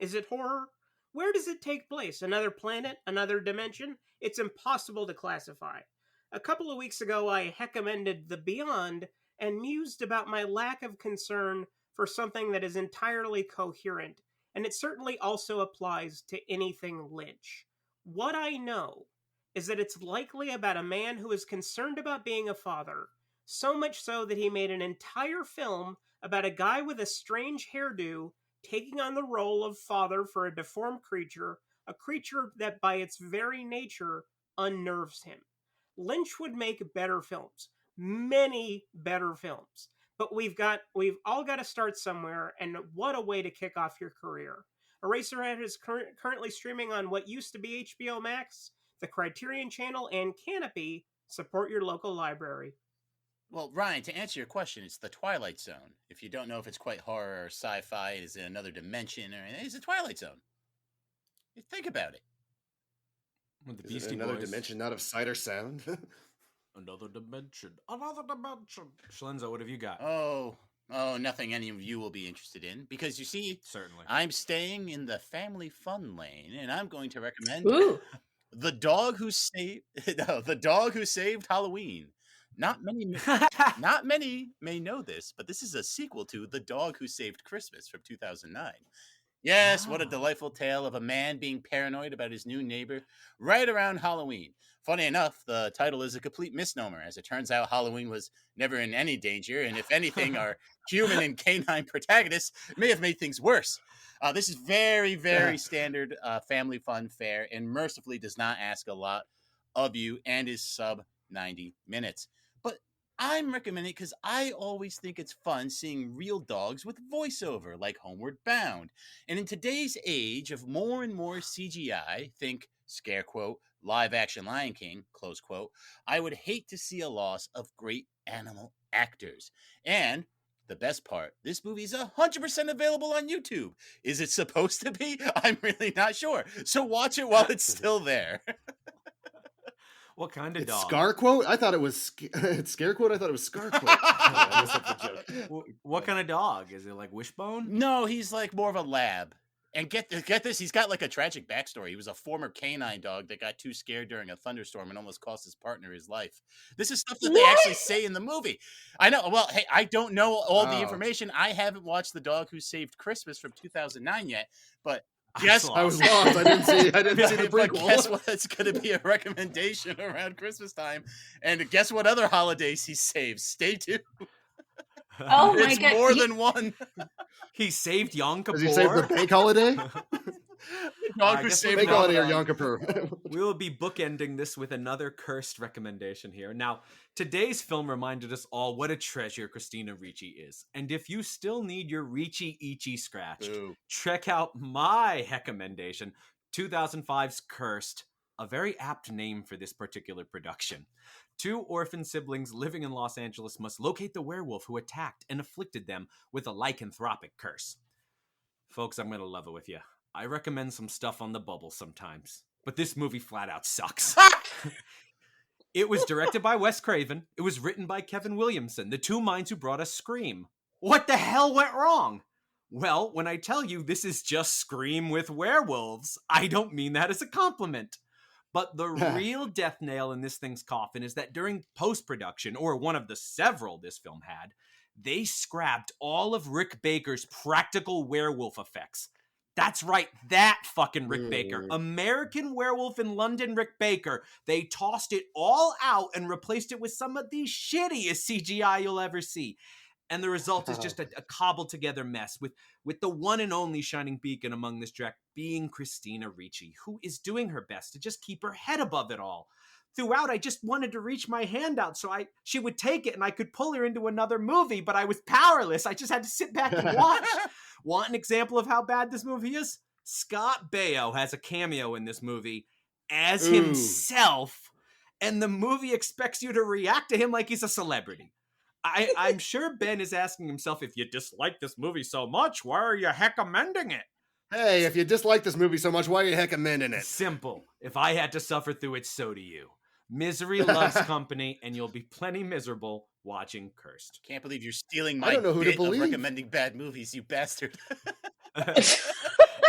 Is it horror? Where does it take place? Another planet? Another dimension? It's impossible to classify. A couple of weeks ago, I recommended The Beyond and mused about my lack of concern for something that is entirely coherent, and it certainly also applies to anything Lynch. What I know is that it's likely about a man who is concerned about being a father, so much so that he made an entire film about a guy with a strange hairdo taking on the role of father for a deformed creature, a creature that by its very nature unnerves him. Lynch would make better films, many better films. But we've all got to start somewhere, and what a way to kick off your career. Eraserhead is currently streaming on what used to be HBO Max, the Criterion Channel, and Canopy. Support your local library. Well, Ryan, to answer your question, it's the Twilight Zone. If you don't know if it's quite horror or sci-fi, is it another dimension or anything? It's the Twilight Zone. Think about it. With the Is Beastie it another Boys. dimension, not of sight or sound? Another dimension. Another dimension. Schlenzo, what have you got? Oh, nothing any of you will be interested in, because you see, Certainly. I'm staying in the family fun lane, and I'm going to recommend Ooh. The Dog Who Saved The Dog Who Saved Halloween. Not many may know this, but this is a sequel to The Dog Who Saved Christmas from 2009. Yes, what a delightful tale of a man being paranoid about his new neighbor right around Halloween. Funny enough, the title is a complete misnomer. As it turns out, Halloween was never in any danger, and if anything, our human and canine protagonists may have made things worse. This is very, very standard family fun fare, and mercifully does not ask a lot of you, and is sub 90 minutes. But I'm recommending it because I always think it's fun seeing real dogs with voiceover, like Homeward Bound. And in today's age of more and more CGI, think scare quote, live action Lion King, close quote, I would hate to see a loss of great animal actors. And the best part, this movie is 100% available on YouTube. Is it supposed to be? I'm really not sure. So watch it while it's still there. What kind of It's dog? Scar quote? I thought it was it's scare quote. I thought it was Scar quote. I messed up the joke. What kind of dog? Is it like Wishbone? No, he's like more of a lab. And get this, he's got like a tragic backstory. He was a former canine dog that got too scared during a thunderstorm and almost cost his partner his life. This is stuff that they actually say in the movie. I know. Well, hey, I don't know all the information. I haven't watched The Dog Who Saved Christmas from 2009 yet, but yes, I was lost. I didn't see the but prequel. guess what? It's going to be a recommendation around Christmas time. And guess what other holidays he saves? Stay tuned. Oh my It's God. more than one. He saved Yom Kippur. Does he save the bank holiday? Dog I Who guess Saved Bank we'll holiday or Ramadan. Yom Kippur? We will be bookending this with another cursed recommendation here. Now, today's film reminded us all what a treasure Christina Ricci is. And if you still need your Ricci-Ichi scratched, Boo. check out my recommendation, 2005's Cursed, a very apt name for this particular production. Two orphan siblings living in Los Angeles must locate the werewolf who attacked and afflicted them with a lycanthropic curse. Folks, I'm going to level with you. I recommend some stuff on the bubble sometimes, but this movie flat out sucks. It was directed by Wes Craven. It was written by Kevin Williamson, the two minds who brought us Scream. What the hell went wrong? Well, when I tell you this is just Scream with werewolves, I don't mean that as a compliment. But the real death nail in this thing's coffin is that during post-production, or one of the several this film had, they scrapped all of Rick Baker's practical werewolf effects. That's right, that fucking Rick Baker. American Werewolf in London Rick Baker. They tossed it all out and replaced it with some of the shittiest CGI you'll ever see. And the result is just a cobbled together mess with the one and only shining beacon among this track being Christina Ricci, who is doing her best to just keep her head above it all. Throughout, I just wanted to reach my hand out so she would take it and I could pull her into another movie, but I was powerless. I just had to sit back and watch. Want an example of how bad this movie is? Scott Baio has a cameo in this movie as himself, and the movie expects you to react to him like he's a celebrity. I'm sure Ben is asking himself, if you dislike this movie so much, why are you recommending it? Hey, if you dislike this movie so much, why are you recommending it? Simple. If I had to suffer through it, so do you. Misery loves company, and you'll be plenty miserable watching Cursed. Can't believe you're stealing I my don't know who to bit of believe. recommending bad movies, you bastard.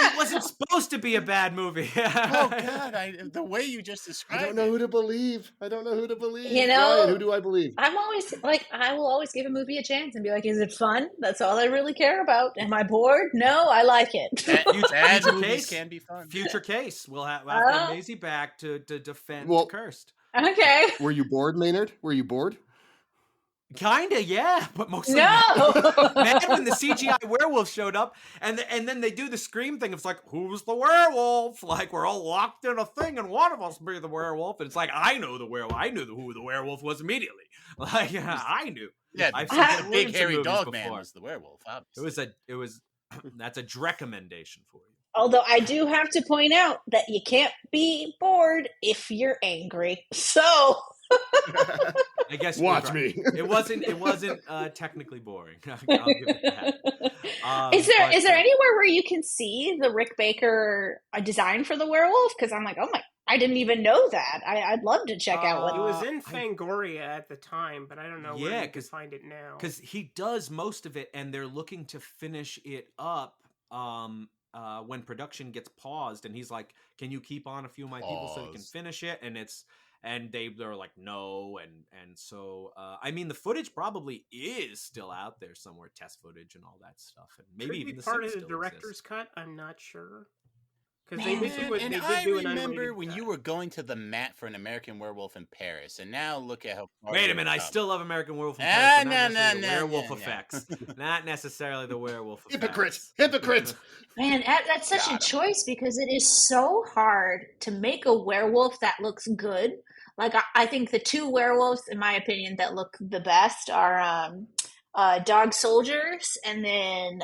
It wasn't supposed to be a bad movie. Oh, God. The way you just described I don't know who to believe. You know, Ryan, who do I believe? I'm always like, I will always give a movie a chance and be like, is it fun? That's all I really care about. Am I bored? No, I like it. Bad Future movies case can be fun. Future case. We'll have Maisie back to defend Well- Cursed. Okay. Were you bored, Maynard? Were you bored? Kinda, yeah, but mostly No! mad when the CGI werewolf showed up, and then they do the scream thing. It's like, who's the werewolf? Like, we're all locked in a thing, and one of us be the werewolf. And it's like, I know the werewolf. I knew who the werewolf was immediately. Like, I knew. Yeah, I've the seen big millions of hairy movies dog before. man was the werewolf. Obviously. It was. That's a recommendation for you. Although I do have to point out that you can't be bored if you're angry. So I guess Watch you're me. right. It wasn't technically boring. I'll give it that. is there anywhere where you can see the Rick Baker design for the werewolf? Because I'm like, oh my, I didn't even know that. I'd love to check out what It was in Fangoria at the time, but I don't know where you can find it now. Because he does most of it, and they're looking to finish it up when production gets paused, and he's like, "Can you keep on a few of my people so you can finish it?" And they're like, "No," and so I mean, the footage probably is still out there somewhere, test footage and all that stuff, and maybe Could even be the part of scene the still director's exists. cut. I'm not sure. Because Man. they did I do an remember unrated when cut. you were going to the mat for an American Werewolf in Paris, and now look at how far Wait a you've minute, I come. still love American Werewolf in Ah, Paris, but no, not necessarily the no, werewolf no, no. effects. Not necessarily the werewolf Hypocrite! effects. Hypocrite! Man, that's such a choice because it is so hard to make a werewolf that looks good. Like I think the two werewolves, in my opinion, that look the best are Dog Soldiers, and then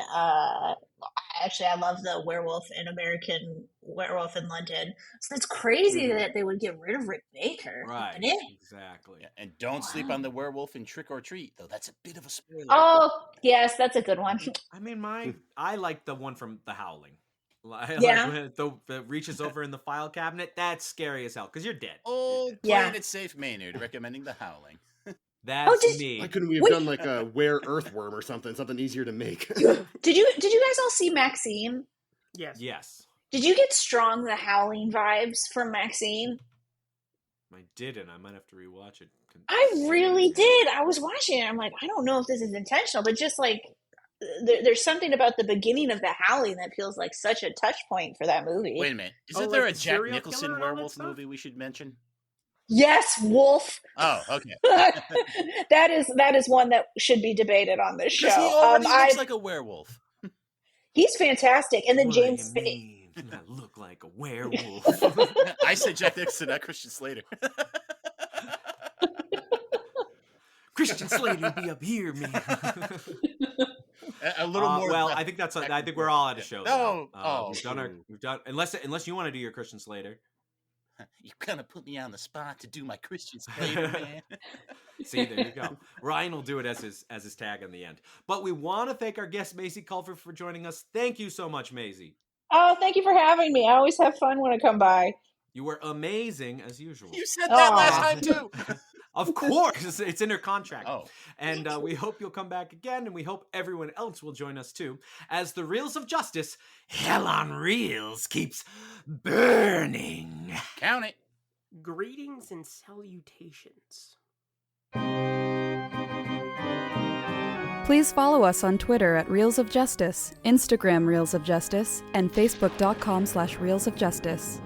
actually I love the werewolf in American Werewolf in London. So it's crazy that they would get rid of Rick Baker. Right, But exactly. Yeah, and don't sleep on the werewolf in Trick or Treat, though. That's a bit of a spoiler. oh yes, that's a good one. I mean, I like the one from The Howling. Yeah. Like the reaches over in the file cabinet. That's scary as hell because you're dead. Old Yeah. Planet Safe Maynard recommending The Howling. That's me. Why couldn't we have done like a Were Earthworm or something easier to make? Did you guys all see Maxine? Yes. Yes, Did you get strong The Howling vibes from Maxine? I didn't. I might have to rewatch it. I really did. I was watching it. I'm like, I don't know if this is intentional, but just like there's something about the beginning of The Howling that feels like such a touch point for that movie. Wait a minute. Isn't like there the a Jack serial Nicholson killer and all that werewolf stuff? movie we should mention? Yes, Wolf. Oh, okay. that is one that should be debated on this show. Because he already looks like a werewolf. He's fantastic. And then What James do you Spade. mean? I look like a werewolf. I said Jack Nicholson, not Christian Slater. Christian Slater be up here, man. A little more. Well, I think that's. I think we're all at a show. No. Now. We've done. Unless you want to do your Christian Slater. You're gonna put me on the spot to do my Christian Slater, man. See, there you go. Ryan will do it as his tag in the end. But we want to thank our guest Maisie Culver for joining us. Thank you so much, Maisie. Oh, thank you for having me. I always have fun when I come by. You were amazing as usual. You said that last Aw. time too. Of course, it's in her contract. Oh. And we hope you'll come back again, and we hope everyone else will join us too, as the Reels of Justice, Hell on Reels, keeps burning. Count it. Greetings and salutations. Please follow us on Twitter at Reels of Justice, Instagram Reels of Justice, and Facebook.com/Reels of Justice.